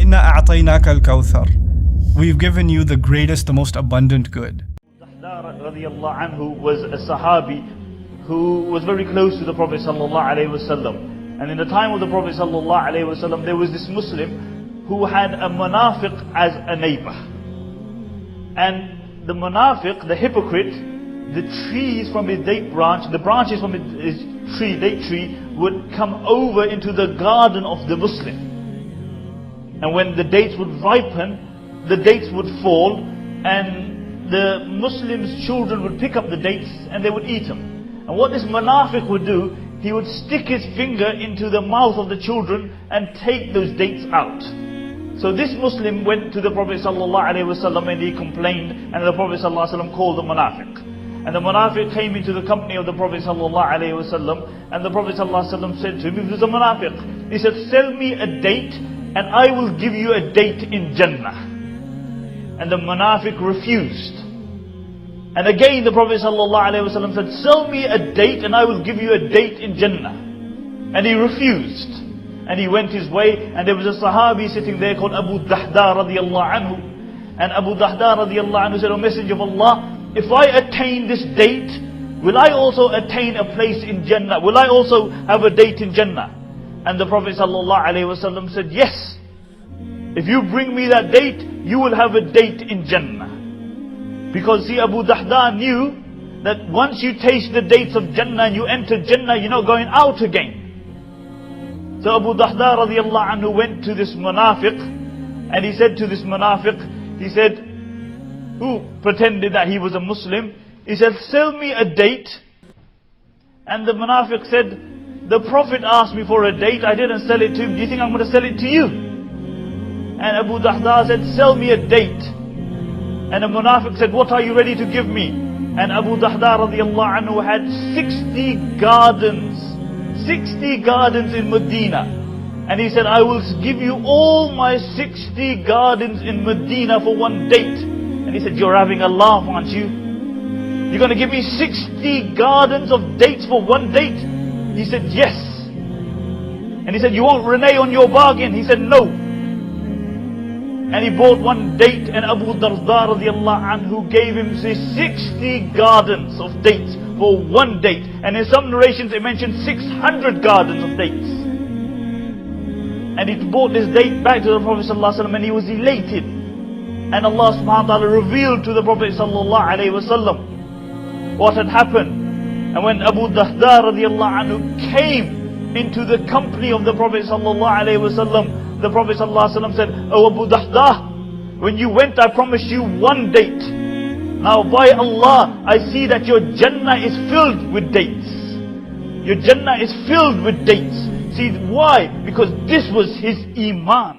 إِنَّا أَعْطَيْنَاكَ الْكَوْثَرَ. We've given you the greatest, the most abundant good. Radiallahu anhu was a Sahabi who was very close to the Prophet sallallahu alaihi wasallam. And in the time of the Prophet sallallahu alaihi wasallam, there was this Muslim who had a munafiq as a neighbor. And the munafiq, the hypocrite, the trees from his date branch, the branches from his date tree would come over into the garden of the Muslim. And when the dates would ripen, the dates would fall, and the Muslims' children would pick up the dates and they would eat them. And what this munafiq would do, he would stick his finger into the mouth of the children and take those dates out. So this Muslim went to the Prophet ﷺ and he complained, and the Prophet ﷺ called the munafiq. And the munafiq came into the company of the Prophet ﷺ, and the Prophet ﷺ said to him, he was a munafiq. He said, sell me a date and I will give you a date in Jannah. And the munafiq refused. And again the Prophet ﷺ said, sell me a date and I will give you a date in Jannah. And he refused. And he went his way, and there was a Sahabi sitting there called Abu Dahda radiallahu anhu. And Abu Dahda radiallahu anhu said, O Messenger of Allah, if I attain this date, will I also attain a place in Jannah? Will I also have a date in Jannah? And the Prophet ﷺ said, yes. If you bring me that date, you will have a date in Jannah. Because see, Abu Dahda knew that once you taste the dates of Jannah and you enter Jannah, you're not going out again. So Abu Dahda radiallahu anhu went to this munafiq, and he said to this munafiq, he said, who pretended that he was a Muslim, he said, sell me a date. And the munafiq said, the Prophet asked me for a date, I didn't sell it to him, do you think I'm going to sell it to you? And Abu Dahda said, sell me a date. And the munafiq said, what are you ready to give me? And Abu Dahda radiallahu anhu had 60 gardens in Medina. And he said, I will give you all my 60 gardens in Medina for one date. And he said, you're having a laugh, aren't you? You're going to give me 60 gardens of dates for one date? He said, yes. And he said, you won't renege on your bargain? He said, no. And he bought one date, and Abu Darda radiallahu anhu gave him 60 gardens of dates for one date. And in some narrations it mentioned 600 gardens of dates. And he brought this date back to the Prophet ﷺ, and he was elated. And Allah subhanahu wa ta'ala revealed to the Prophet ﷺ what had happened. And when Abu Dahda radiallahu anhu came into the company of the Prophet ﷺ, the Prophet ﷺ said, oh Abu Dahda, when you went I promised you one date. Now by Allah, I see that your Jannah is filled with dates. Your Jannah is filled with dates. See why? Because this was his Iman.